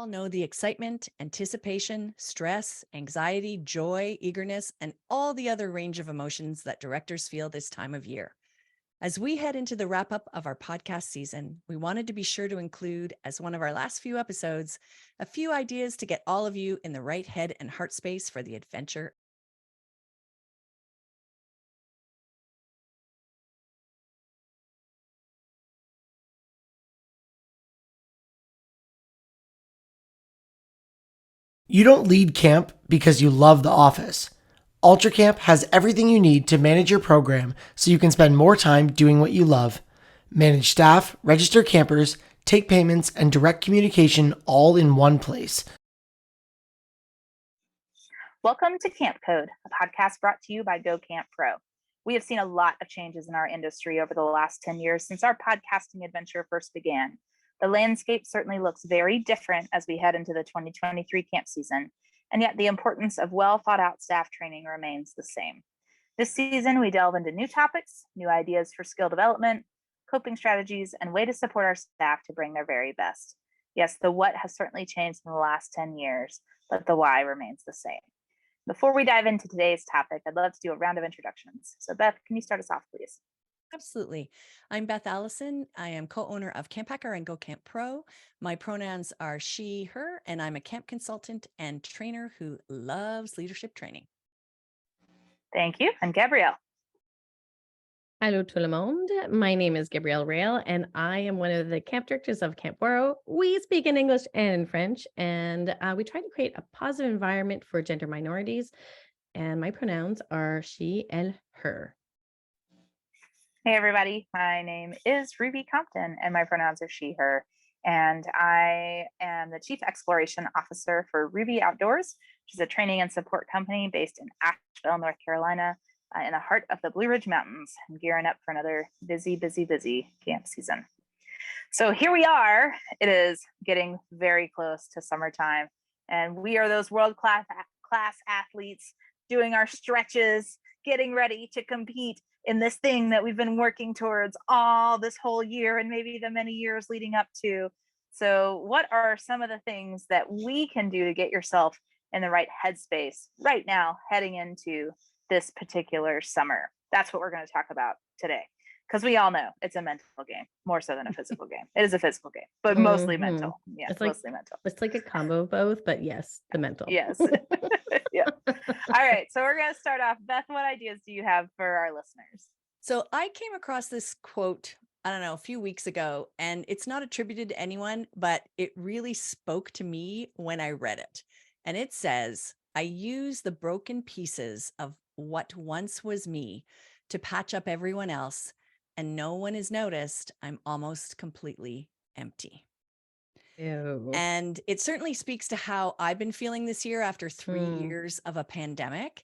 all know the excitement, anticipation, stress, anxiety, joy, eagerness, and all the other range of emotions that directors feel this time of year. As we head into the wrap up of our podcast season, we wanted to be sure to include, as one of our last few episodes, a few ideas to get all of you in the right head and heart space for the adventure. You don't lead camp because you love the office. Ultra Camp has everything you need to manage your program so you can spend more time doing what you love. Manage staff, register campers, take payments, and direct communication all in one place. Welcome to Camp Code, a podcast brought to you by Go Camp Pro. We have seen a lot of changes in our industry over the last 10 years since our podcasting adventure first began. The landscape certainly looks very different as we head into the 2023 camp season, and yet the importance of well thought out staff training remains the same. This season, we delve into new topics, new ideas for skill development, coping strategies, and way to support our staff to bring their very best. Yes, the what has certainly changed in the last 10 years, but the why remains the same. Before we dive into today's topic, I'd love to do a round of introductions. So Beth, can you start us off, please? Absolutely. I'm Beth Allison. I am co-owner of Camp Hacker and Go Camp Pro. My pronouns are she, her, and I'm a camp consultant and trainer who loves leadership training. Thank you. And Gabrielle. Hello tout le monde. My name is Gabrielle Rail, and I am one of the camp directors of Camp Borough. We speak in English and in French, and we try to create a positive environment for gender minorities. And my pronouns are she, elle, her. Hey, everybody. My name is Ruby Compton, and my pronouns are she, her. And I am the Chief Exploration Officer for Ruby Outdoors, which is a training and support company based in Asheville, North Carolina, in the heart of the Blue Ridge Mountains, and gearing up for another busy camp season. So here we are. It is getting very close to summertime, and we are those world-class athletes doing our stretches, getting ready to compete in this thing that we've been working towards all this whole year and maybe the many years leading up to. So what are some of the things that we can do to get yourself in the right headspace right now heading into this particular summer? That's what we're going to talk about today, because we all know it's a mental game more so than a physical game. It is a physical game, but mostly mental. Yeah, it's mostly mental. It's like a combo of both, but yes, the mental. Yes. Yeah. All right. So we're going to start off. Beth, what ideas do you have for our listeners? So I came across this quote, I don't know, a few weeks ago, and it's not attributed to anyone, but it really spoke to me when I read it. And it says, I use the broken pieces of what once was me to patch up everyone else, and no one is noticed. I'm almost completely empty. Ew. And it certainly speaks to how I've been feeling this year after 3 years of a pandemic.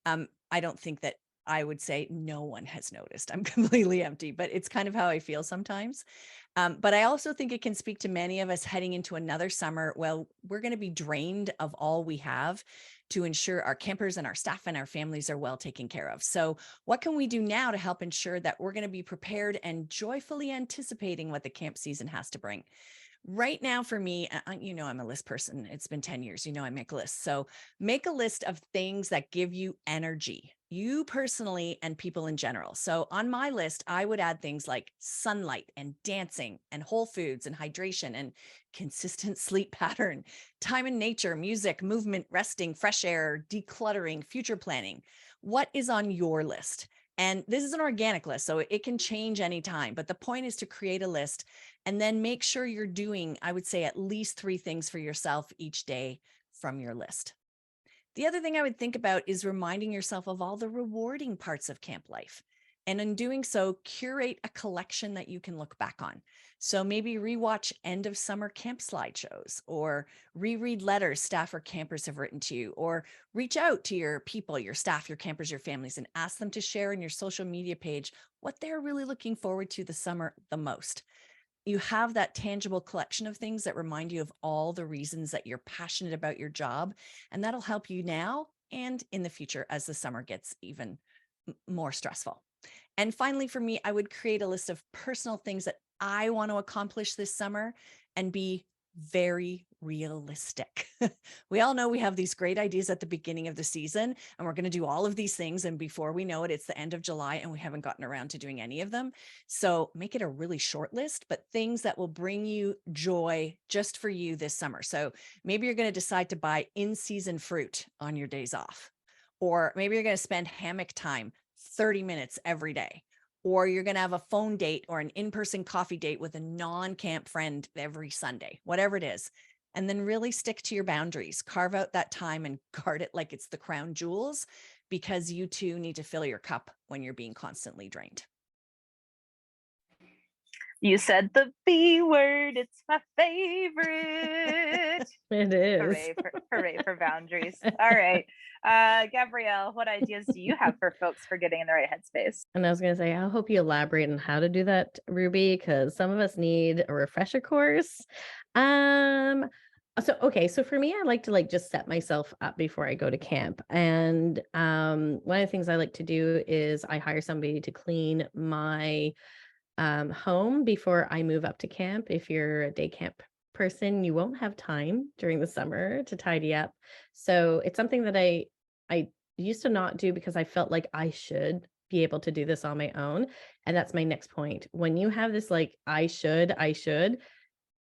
I don't think that I would say no one has noticed. I'm completely empty, but it's kind of how I feel sometimes. But I also think it can speak to many of us heading into another summer. Well, we're going to be drained of all we have to ensure our campers and our staff and our families are well taken care of. So what can we do now to help ensure that we're going to be prepared and joyfully anticipating what the camp season has to bring? Right now for me, I'm a list person. It's been 10 years. I make lists. So make a list of things that give you energy, you personally and people in general. So on my list, I would add things like sunlight and dancing and whole foods and hydration and consistent sleep pattern, time in nature, music, movement, resting, fresh air, decluttering, future planning. What is on your list? And this is an organic list, so it can change anytime. But the point is to create a list and then make sure you're doing, I would say, at least 3 things for yourself each day from your list. The other thing I would think about is reminding yourself of all the rewarding parts of camp life. And in doing so, curate a collection that you can look back on. So maybe rewatch end of summer camp slideshows, or reread letters staff or campers have written to you, or reach out to your people, your staff, your campers, your families, and ask them to share in your social media page what they're really looking forward to the summer the most. You have that tangible collection of things that remind you of all the reasons that you're passionate about your job. And that'll help you now and in the future as the summer gets even more stressful. And finally, for me, I would create a list of personal things that I want to accomplish this summer and be very realistic. We all know we have these great ideas at the beginning of the season, and we're going to do all of these things. And before we know it, it's the end of July and we haven't gotten around to doing any of them. So make it a really short list, but things that will bring you joy just for you this summer. So maybe you're going to decide to buy in-season fruit on your days off, or maybe you're going to spend hammock time 30 minutes every day. Or you're going to have a phone date or an in-person coffee date with a non-camp friend every Sunday, whatever it is. And then really stick to your boundaries, carve out that time and guard it like it's the crown jewels, because you too need to fill your cup when you're being constantly drained. You said the B word. It's my favorite. It is. Hooray for boundaries. All right. Gabrielle, what ideas do you have for folks for getting in the right headspace? And I was going to say, I hope you elaborate on how to do that, Ruby, because some of us need a refresher course. So for me, I like to just set myself up before I go to camp. And one of the things I like to do is I hire somebody to clean my home before I move up to camp. If you're a day camp person, you won't have time during the summer to tidy up. So it's something that I used to not do because I felt like I should be able to do this on my own. And that's my next point. When you have this I should,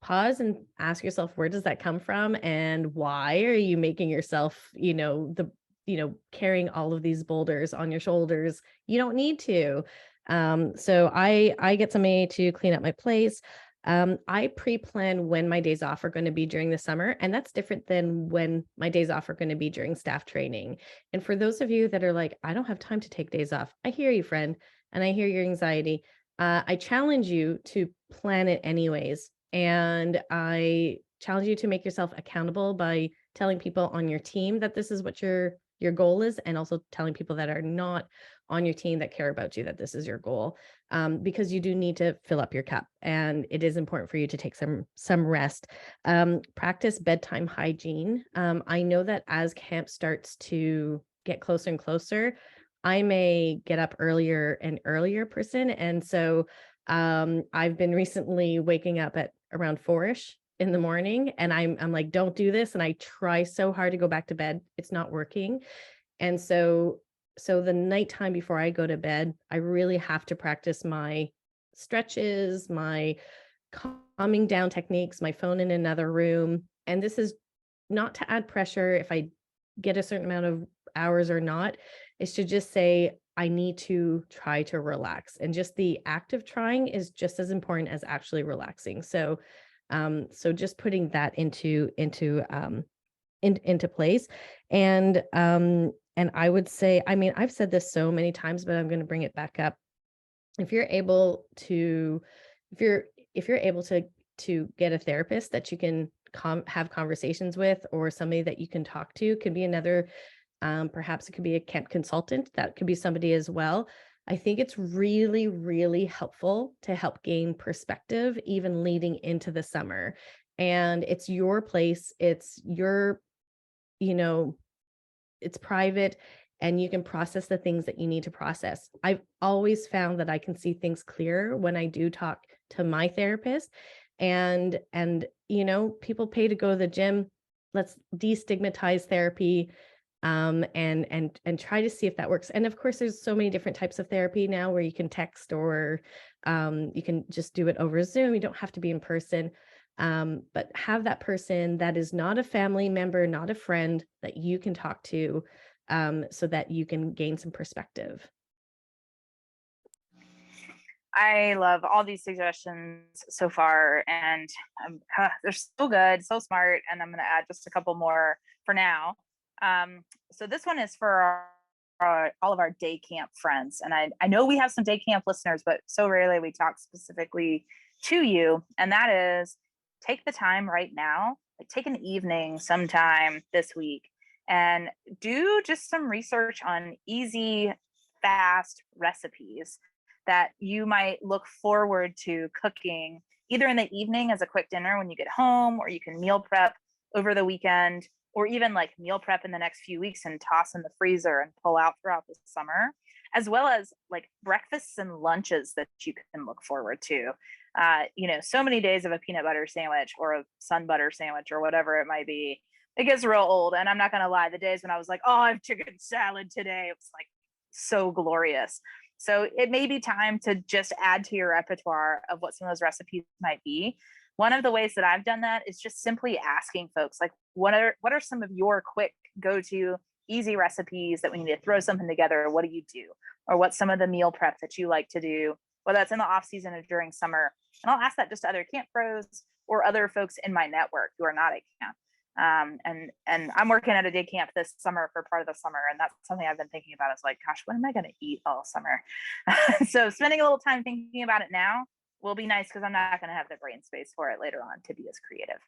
pause and ask yourself, where does that come from? And why are you making yourself, carrying all of these boulders on your shoulders? You don't need to. So I get somebody to clean up my place. I pre-plan when my days off are going to be during the summer, and that's different than when my days off are going to be during staff training. And for those of you that are like, I don't have time to take days off, I hear you, friend, and I hear your anxiety. I challenge you to plan it anyways. And I challenge you to make yourself accountable by telling people on your team that this is what your goal is, and also telling people that are not on your team that care about you that this is your goal, because you do need to fill up your cup, and it is important for you to take some rest. Practice bedtime hygiene. I know that as camp starts to get closer and closer, I'm a get up earlier and earlier person, and so I've been recently waking up at around 4ish in the morning, and I'm like, don't do this. And I try so hard to go back to bed. It's not working. And so the nighttime before I go to bed, I really have to practice my stretches, my calming down techniques, my phone in another room. And this is not to add pressure if I get a certain amount of hours or not. It's to just say, I need to try to relax. And just the act of trying is just as important as actually relaxing. So just putting that into place. And I would say, I've said this so many times, but I'm going to bring it back up. If you're able to get a therapist that you can have conversations with, or somebody that you can talk to, could be another, perhaps it could be a camp consultant, that could be somebody as well. I think it's really, really helpful to help gain perspective, even leading into the summer. And it's your place, it's your, it's private, and you can process the things that you need to process. I've always found that I can see things clearer when I do talk to my therapist. And people pay to go to the gym. Let's destigmatize therapy, and try to see if that works. And of course, there's so many different types of therapy now where you can text, or you can just do it over Zoom. You don't have to be in person. But have that person that is not a family member, not a friend, that you can talk to, so that you can gain some perspective. I love all these suggestions so far, and they're so good, so smart. And I'm going to add just a couple more for now. So this one is for all of our day camp friends. And I know we have some day camp listeners, but so rarely we talk specifically to you. And that is, take the time right now, take an evening sometime this week, and do just some research on easy, fast recipes that you might look forward to cooking either in the evening as a quick dinner when you get home, or you can meal prep over the weekend, or even meal prep in the next few weeks and toss in the freezer and pull out throughout the summer. as well as like breakfasts and lunches that you can look forward to. So many days of a peanut butter sandwich or a sun butter sandwich or whatever it might be, it gets real old. And I'm not going to lie, the days when I was like, oh, I have chicken salad today, it was like so glorious. So it may be time to just add to your repertoire of what some of those recipes might be. One of the ways that I've done that is just simply asking folks, like, what are some of your quick go-to easy recipes that we need to throw something together? What do you do? Or what's some of the meal prep that you like to do, whether that's in the off season or during summer? And I'll ask that just to other camp pros or other folks in my network who are not at camp. And I'm working at a day camp this summer for part of the summer, and that's something I've been thinking about. Is like, gosh, what am I going to eat all summer? So spending a little time thinking about it now will be nice, because I'm not going to have the brain space for it later on to be as creative.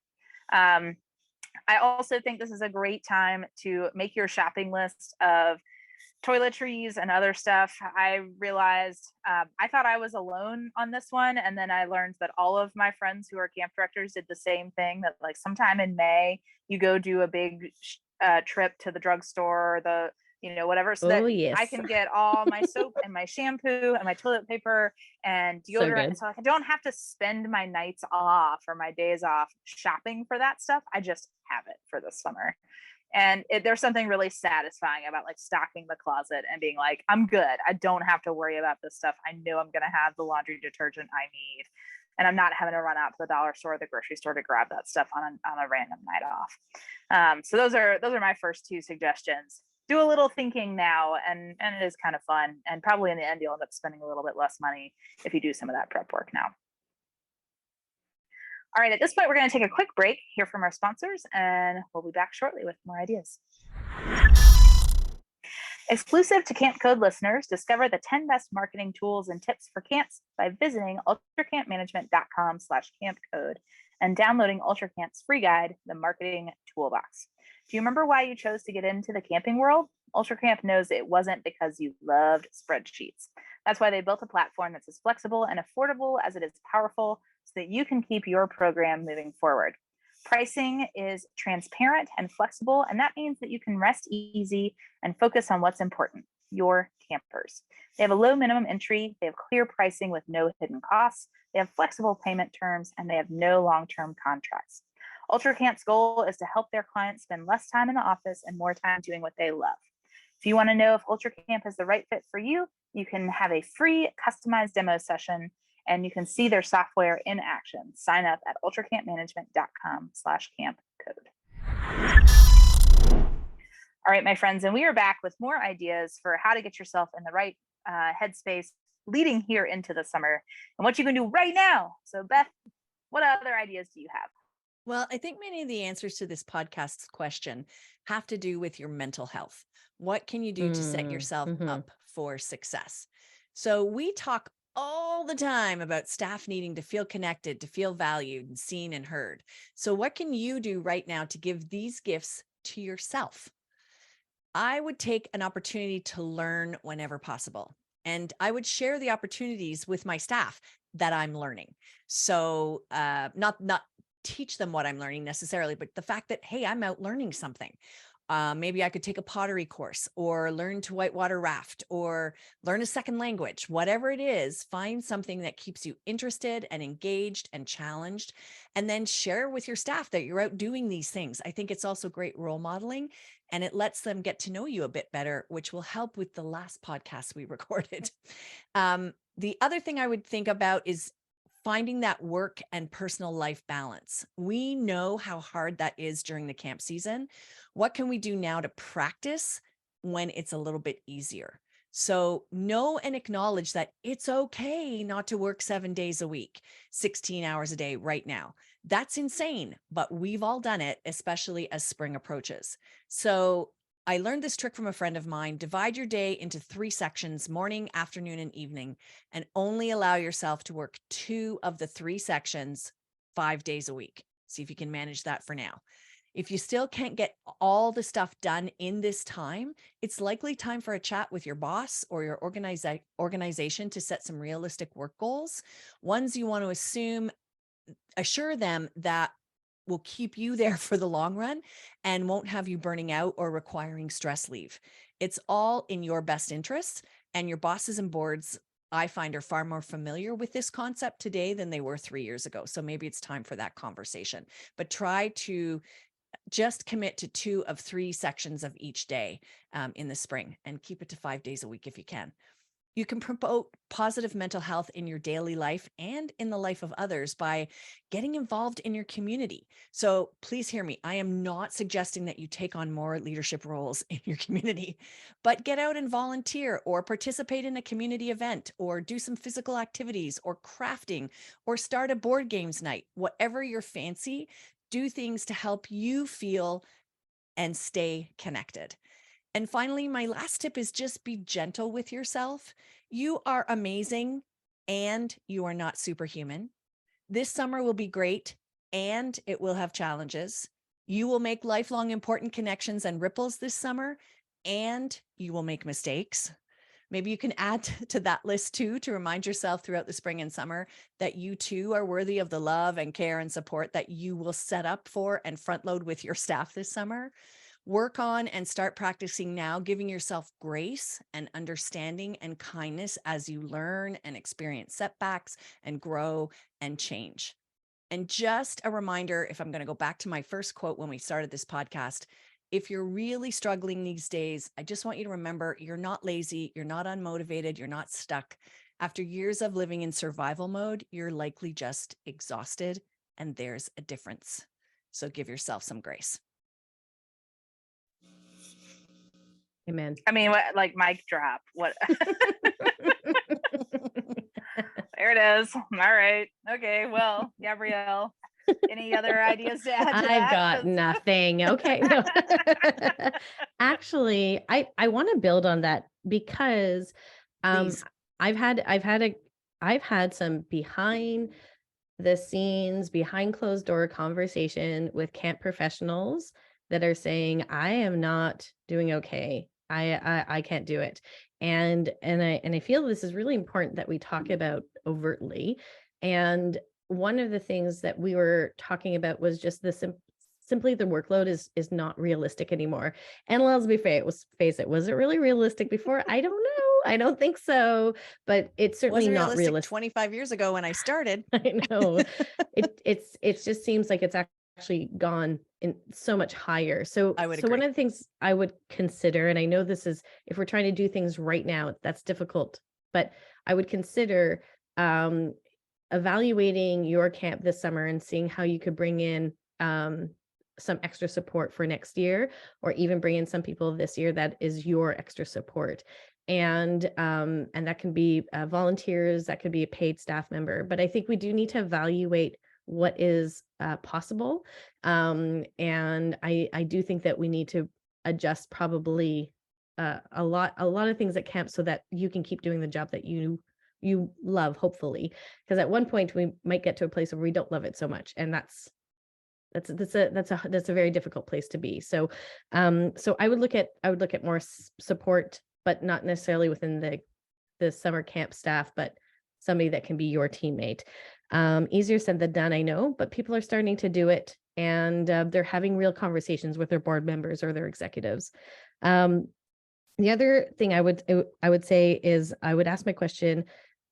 I also think this is a great time to make your shopping list of toiletries and other stuff. I realized I thought I was alone on this one, and then I learned that all of my friends who are camp directors did the same thing. That like sometime in May, you go do a big trip to the drugstore, whatever, so that Oh, I yes. can get all my soap and my shampoo and my toilet paper and deodorant. good. So like I don't have to spend my nights off or my days off shopping for that stuff. I just have it for the summer. And there's something really satisfying about like stocking the closet and being like, I'm good. I don't have to worry about this stuff. I know I'm going to have the laundry detergent I need. And I'm not having to run out to the dollar store or the grocery store to grab that stuff on a random night off. So those are my first two suggestions. Do a little thinking now, and it is kind of fun. And probably in the end, you'll end up spending a little bit less money if you do some of that prep work now. All right, at this point, we're going to take a quick break, hear from our sponsors, and we'll be back shortly with more ideas. Exclusive to Camp Code listeners, discover the 10 best marketing tools and tips for camps by visiting ultracampmanagement.com/campcode and downloading UltraCamp's free guide, The Marketing Toolbox. Do you remember why you chose to get into the camping world? UltraCamp knows it wasn't because you loved spreadsheets. That's why they built a platform that's as flexible and affordable as it is powerful, so that you can keep your program moving forward. Pricing is transparent and flexible, and that means that you can rest easy and focus on what's important, your campers. They have a low minimum entry, they have clear pricing with no hidden costs, they have flexible payment terms, and they have no long-term contracts. UltraCamp's goal is to help their clients spend less time in the office and more time doing what they love. If you want to know if UltraCamp is the right fit for you, you can have a free customized demo session, and you can see their software in action. Sign up at ultracampmanagement.com/campcode. All right, my friends, and we are back with more ideas for how to get yourself in the right headspace leading here into the summer and what you can do right now. So Beth, what other ideas do you have? Well, I think many of the answers to this podcast's question have to do with your mental health. What can you do to set yourself up for success? So we talk all the time about staff needing to feel connected, to feel valued and seen and heard. So what can you do right now to give these gifts to yourself? I would take an opportunity to learn whenever possible. And I would share the opportunities with my staff that I'm learning. So not teach them what I'm learning necessarily, but the fact that, hey, I'm out learning something. Maybe I could take a pottery course or learn to whitewater raft or learn a second language. Whatever it is, find something that keeps you interested and engaged and challenged, and then share with your staff that you're out doing these things. I think it's also great role modeling, and it lets them get to know you a bit better, which will help with the last podcast we recorded. The other thing I would think about is finding that work and personal life balance. We know how hard that is during the camp season. What can we do now to practice when it's a little bit easier? So know and acknowledge that it's okay not to work 7 days a week, 16 hours a day right now. That's insane, but we've all done it, especially as spring approaches. So I learned this trick from a friend of mine. Divide your day into 3 sections, morning, afternoon, and evening, and only allow yourself to work 2 of the 3 sections 5 days a week. See if you can manage that for now. If you still can't get all the stuff done in this time, it's likely time for a chat with your boss or your organization to set some realistic work goals, ones you want to assure them that will keep you there for the long run and won't have you burning out or requiring stress leave. It's all in your best interest. And your bosses and boards, I find, are far more familiar with this concept today than they were 3 years ago. So maybe it's time for that conversation. But try to just commit to 2 of 3 sections of each day in the spring, and keep it to 5 days a week if you can. You can promote positive mental health in your daily life and in the life of others by getting involved in your community. So please hear me. I am not suggesting that you take on more leadership roles in your community, but get out and volunteer or participate in a community event or do some physical activities or crafting or start a board games night. Whatever your fancy, do things to help you feel and stay connected. And finally, my last tip is just be gentle with yourself. You are amazing and you are not superhuman. This summer will be great and it will have challenges. You will make lifelong important connections and ripples this summer, and you will make mistakes. Maybe you can add to that list too, to remind yourself throughout the spring and summer that you too are worthy of the love and care and support that you will set up for and front load with your staff this summer. Work on and start practicing now, giving yourself grace and understanding and kindness as you learn and experience setbacks and grow and change. And just a reminder, if I'm going to go back to my first quote when we started this podcast, if you're really struggling these days, I just want you to remember you're not lazy, you're not unmotivated, you're not stuck. After years of living in survival mode, you're likely just exhausted, and there's a difference. So give yourself some grace. Amen. I mean, what, like mic drop? What? There it is. All right. Okay. Well, Gabrielle, any other ideas to add to that? I've got nothing. Okay. No. Actually, I want to build on that because Please. I've had some behind the scenes, behind closed door conversation with camp professionals that are saying, I am not doing okay. I can't do it. And I feel this is really important that we talk about overtly. And one of the things that we were talking about was just simply the workload is not realistic anymore. And let's be fair, face it, was it really realistic before? I don't know. I don't think so, but it's certainly Wasn't not realistic 25 years ago when I started. I know. It just seems like it's actually gone in so much higher. So I would one agree. of the things I would consider, and I know this is, if we're trying to do things right now, that's difficult, but I would consider evaluating your camp this summer and seeing how you could bring in some extra support for next year, or even bring in some people this year that is your extra support. And that can be volunteers, that could be a paid staff member. But I think we do need to evaluate what is possible. And I do think that we need to adjust probably a lot of things at camp so that you can keep doing the job that you love, hopefully. Because at one point we might get to a place where we don't love it so much, and that's a very difficult place to be. So I would look at more support, but not necessarily within the summer camp staff, but somebody that can be your teammate. Easier said than done, I know, but people are starting to do it, and they're having real conversations with their board members or their executives. The other thing I would say is I would ask my question.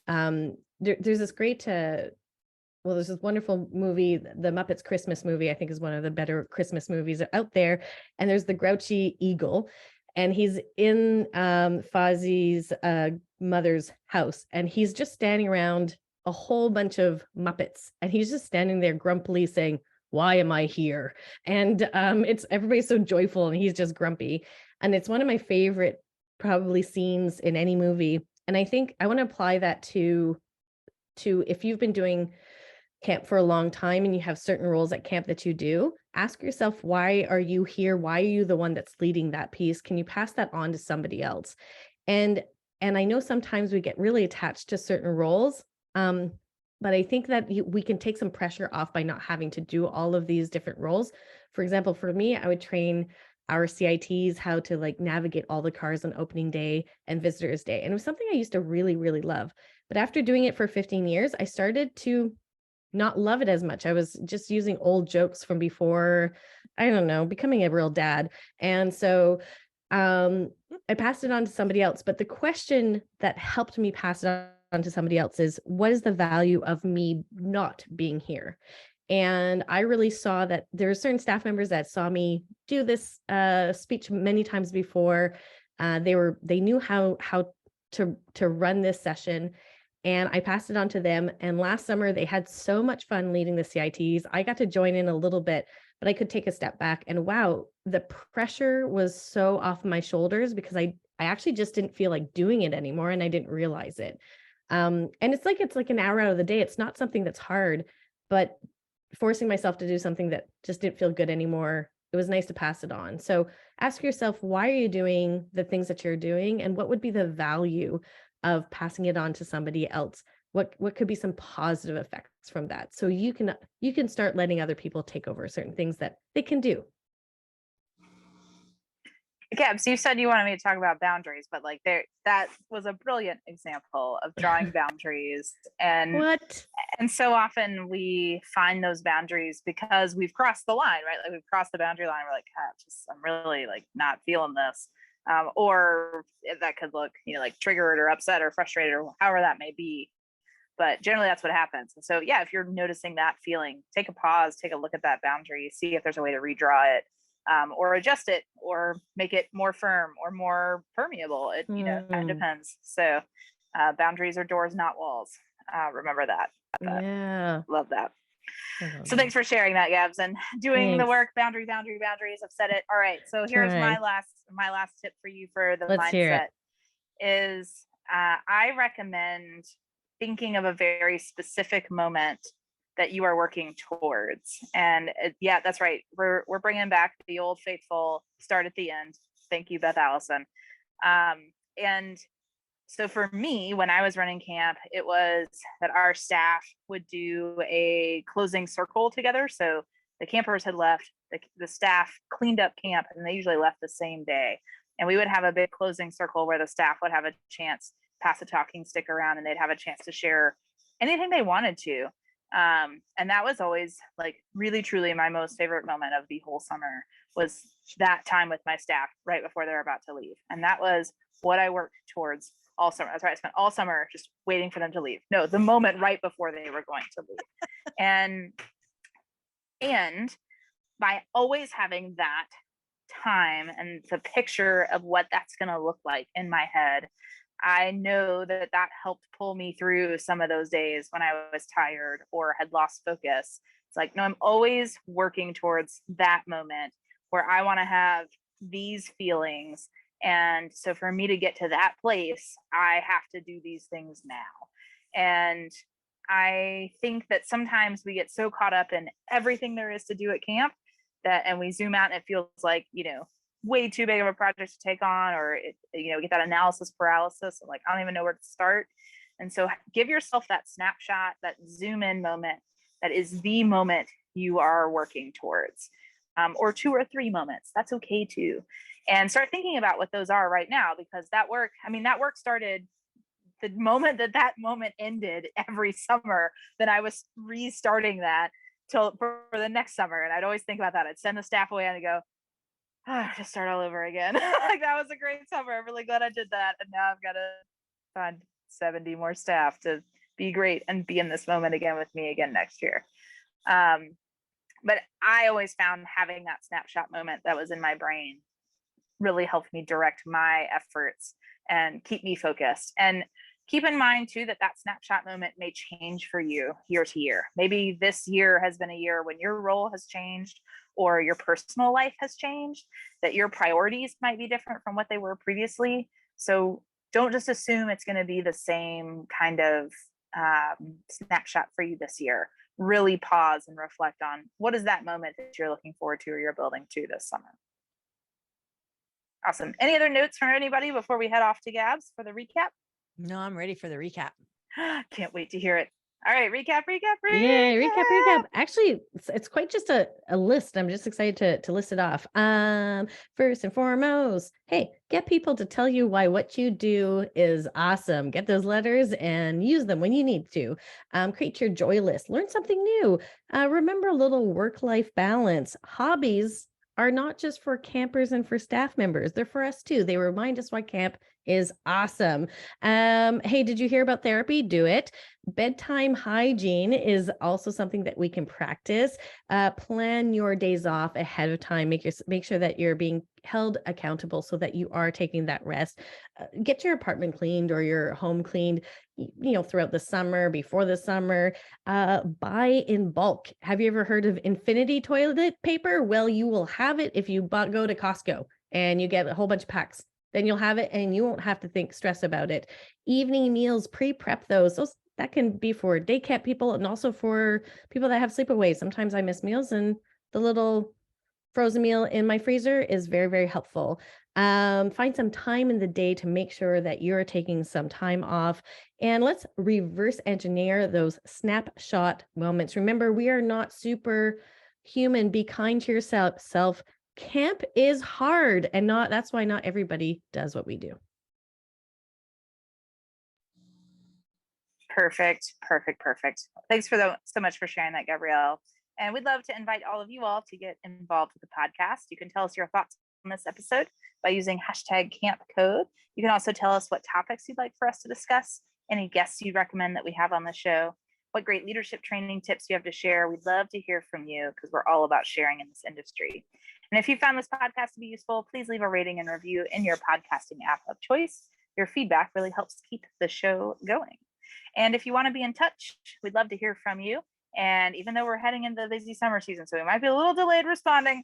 There's this great there's this wonderful movie, the Muppets Christmas movie, I think is one of the better Christmas movies out there. And there's the grouchy eagle, and he's in Fozzie's mother's house, and he's just standing around a whole bunch of Muppets, and he's just standing there grumpily saying, "Why am I here?" And it's everybody's so joyful, and he's just grumpy. And it's one of my favorite probably scenes in any movie. And I think I want to apply that to if you've been doing camp for a long time and you have certain roles at camp that you do, ask yourself, why are you here? Why are you the one that's leading that piece? Can you pass that on to somebody else? And I know sometimes we get really attached to certain roles, but I think that we can take some pressure off by not having to do all of these different roles. For example, for me, I would train our CITs how to like navigate all the cars on opening day and visitors day. And it was something I used to really, really love. But after doing it for 15 years, I started to not love it as much. I was just using old jokes from before, I don't know, becoming a real dad. And so I passed it on to somebody else, but the question that helped me pass it on to somebody else is, what is the value of me not being here? And I really saw that there are certain staff members that saw me do this speech many times before. They knew how to run this session, and I passed it on to them. And last summer they had so much fun leading the CITs. I got to join in a little bit, but I could take a step back, and wow, the pressure was so off my shoulders because I actually just didn't feel like doing it anymore, and I didn't realize it. And it's like an hour out of the day. It's not something that's hard, but forcing myself to do something that just didn't feel good anymore, it was nice to pass it on. So ask yourself, why are you doing the things that you're doing, and what would be the value of passing it on to somebody else? What could be some positive effects from that? So you can start letting other people take over certain things that they can do. Gabs, you said you wanted me to talk about boundaries, but like that was a brilliant example of drawing boundaries. What? And so often we find those boundaries because we've crossed the line, right? Like we've crossed the boundary line. We're like, I'm really like not feeling this. Or that could look, like triggered or upset or frustrated or however that may be. But generally that's what happens. And so, yeah, if you're noticing that feeling, take a pause, take a look at that boundary, see if there's a way to redraw it, or adjust it, or make it more firm or more permeable. It, kind of depends. So boundaries are doors, not walls. Remember that. Yeah. Love that. So thanks for sharing that, Gabs, and doing the work. Boundaries. I've said it. All right. So here's my last tip for you for the mindset is I recommend thinking of a very specific moment that you are working towards. And yeah, that's right. We're bringing back the old faithful start at the end. Thank you, Beth Allison. And so for me, when I was running camp, it was that our staff would do a closing circle together. So the campers had left, the staff cleaned up camp, and they usually left the same day. And we would have a big closing circle where the staff would have a chance, pass a talking stick around, and they'd have a chance to share anything they wanted to. And that was always like really, truly my most favorite moment of the whole summer was that time with my staff right before they're about to leave. And that was what I worked towards all summer. That's right. I spent all summer just waiting for them to leave. No, the moment right before they were going to leave. And by always having that time and the picture of what that's going to look like in my head, I know that helped pull me through some of those days when I was tired or had lost focus. It's like, no, I'm always working towards that moment where I want to have these feelings. And so for me to get to that place, I have to do these things now. And I think that sometimes we get so caught up in everything there is to do at camp and we zoom out and it feels like, way too big of a project to take on, or get that analysis paralysis of like, I don't even know where to start. And so give yourself that snapshot, that zoom in moment that is the moment you are working towards, or 2 or 3 moments. That's okay too. And start thinking about what those are right now, because that work started the moment that moment ended every summer. Then I was restarting that for the next summer. And I'd always think about that. I'd send the staff away and I'd go, just start all over again. Like that was a great summer. I'm really glad I did that. And now I've got to find 70 more staff to be great and be in this moment again with me again next year. But I always found having that snapshot moment that was in my brain really helped me direct my efforts and keep me focused. And keep in mind too that snapshot moment may change for you year to year. Maybe this year has been a year when your role has changed or your personal life has changed, that your priorities might be different from what they were previously. So don't just assume it's going to be the same kind of snapshot for you this year. Really pause and reflect on what is that moment that you're looking forward to or you're building to this summer. Awesome. Any other notes from anybody before we head off to Gabs for the recap? No, I'm ready for the recap. Can't wait to hear it. All right, recap. Yeah, recap. Actually, it's quite just a list. I'm just excited to list it off. First and foremost, hey, get people to tell you why what you do is awesome. Get those letters and use them when you need to. Create your joy list. Learn something new. Remember a little work-life balance. Hobbies are not just for campers and for staff members. They're for us too. They remind us why camp is awesome. Hey, did you hear about therapy? Do it. Bedtime hygiene is also something that we can practice. Plan your days off ahead of time. Make sure that you're being held accountable so that you are taking that rest. Get your apartment cleaned or your home cleaned, throughout the summer, before the summer. Buy in bulk. Have you ever heard of infinity toilet paper? Well, you will have it if you go to Costco and you get a whole bunch of packs. Then you'll have it and you won't have to stress about it. Evening meals, pre-prep those. That can be for day camp people and also for people that have sleepaways. Sometimes I miss meals, and the little frozen meal in my freezer is very, very helpful. Find some time in the day to make sure that you're taking some time off, and let's reverse engineer those snapshot moments. Remember, we are not superhuman. Be kind to yourself. Camp is hard, and that's why not everybody does what we do. Perfect. Thanks so much for sharing that, Gabrielle. And we'd love to invite all of you all to get involved with the podcast. You can tell us your thoughts on this episode by using #CampCode. You can also tell us what topics you'd like for us to discuss, any guests you'd recommend that we have on the show, what great leadership training tips you have to share. We'd love to hear from you because we're all about sharing in this industry. And if you found this podcast to be useful, please leave a rating and review in your podcasting app of choice. Your feedback really helps keep the show going. And if you want to be in touch, we'd love to hear from you. And even though we're heading into the busy summer season, so we might be a little delayed responding,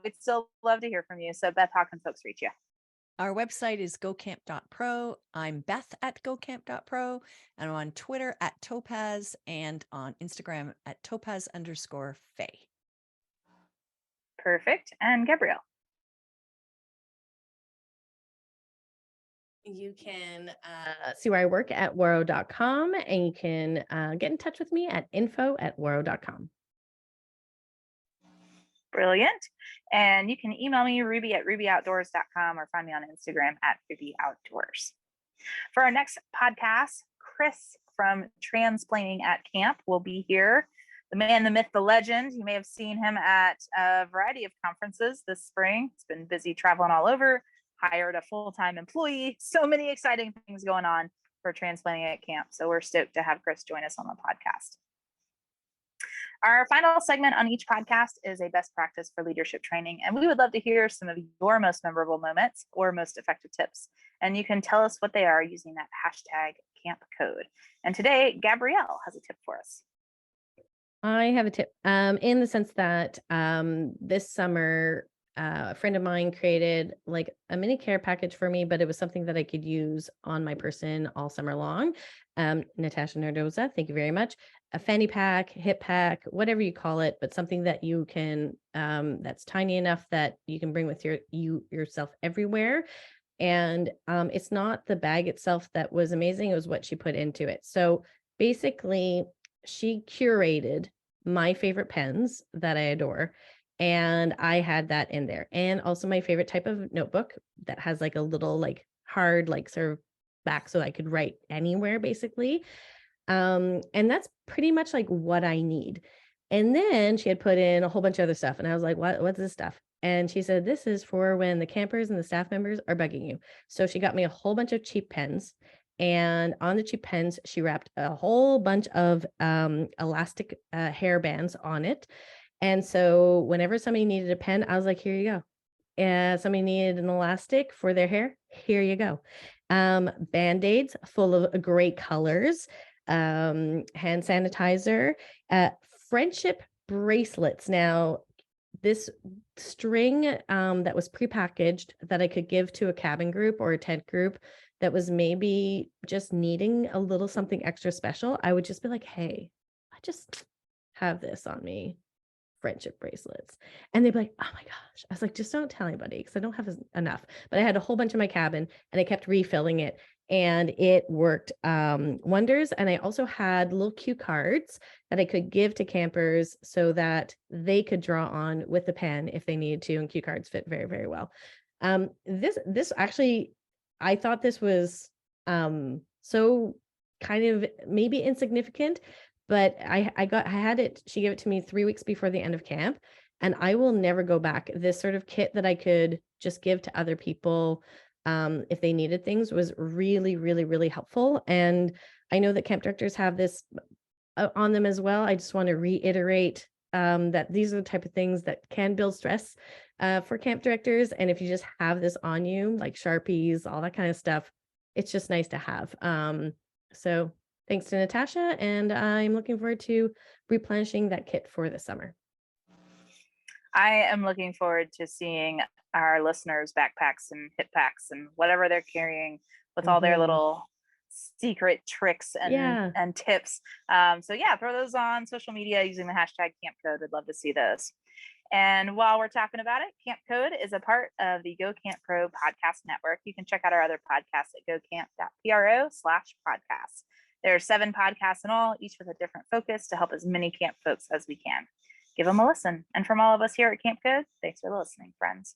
we'd still love to hear from you. So Beth, how can folks reach you? Our website is gocamp.pro. I'm Beth at gocamp.pro, and I'm on Twitter at Topaz and on Instagram at Topaz_Faye. Perfect. And Gabrielle? You can see where I work at waro.com, and you can get in touch with me at info@waro.com. Brilliant. And you can email me, Ruby at rubyoutdoors.com, or find me on Instagram at rubyoutdoors. For our next podcast, Chris from Transplaining at Camp will be here. The man, the myth, the legend. You may have seen him at a variety of conferences this spring. He's been busy traveling all over, hired a full-time employee. So many exciting things going on for Transplaining at Camp. So we're stoked to have Chris join us on the podcast. Our final segment on each podcast is a best practice for leadership training, and we would love to hear some of your most memorable moments or most effective tips. And you can tell us what they are using that #CampCode. And today, Gabrielle has a tip for us. I have a tip in the sense that this summer, a friend of mine created like a mini care package for me, but it was something that I could use on my person all summer long. Natasha Nerdoza, thank you very much. A fanny pack, hip pack, whatever you call it, but something that you can, that's tiny enough that you can bring with yourself everywhere. And it's not the bag itself that was amazing. It was what she put into it. So basically, she curated my favorite pens that I adore. And I had that in there. And also my favorite type of notebook that has like a little like hard, like sort of back so I could write anywhere basically. And that's pretty much like what I need. And then she had put in a whole bunch of other stuff. And I was like, what's this stuff? And she said, this is for when the campers and the staff members are bugging you. So she got me a whole bunch of cheap pens. And on the cheap pens, she wrapped a whole bunch of elastic hair bands on it. And so whenever somebody needed a pen, I was like, here you go. Somebody needed an elastic for their hair, here you go. Band-Aids full of great colors, hand sanitizer, friendship bracelets. Now, this string that was prepackaged that I could give to a cabin group or a tent group that was maybe just needing a little something extra special, I would just be like, hey, I just have this on me. Friendship bracelets. And they'd be like, oh my gosh. I was like, just don't tell anybody because I don't have enough. But I had a whole bunch in my cabin and I kept refilling it and it worked wonders. And I also had little cue cards that I could give to campers so that they could draw on with the pen if they needed to. And cue cards fit very, very well. This actually, I thought this was so kind of maybe insignificant, but I had it, she gave it to me 3 weeks before the end of camp. and I will never go back. This sort of kit that I could just give to other people if they needed things was really, really, really helpful. And I know that camp directors have this on them as well. I just want to reiterate that these are the type of things that can build stress for camp directors. And if you just have this on you, like Sharpies, all that kind of stuff, it's just nice to have. So thanks to Natasha, and I'm looking forward to replenishing that kit for the summer. I am looking forward to seeing our listeners' backpacks and hip packs and whatever they're carrying with all their little secret tricks and tips. So yeah, throw those on social media using the hashtag Camp Code. I'd love to see those. And while we're talking about it, Camp Code is a part of the Go Camp Pro podcast network. You can check out our other podcasts at gocamp.pro/podcasts. There are 7 podcasts in all, each with a different focus to help as many camp folks as we can. Give them a listen. And from all of us here at Camp Code, thanks for listening, friends.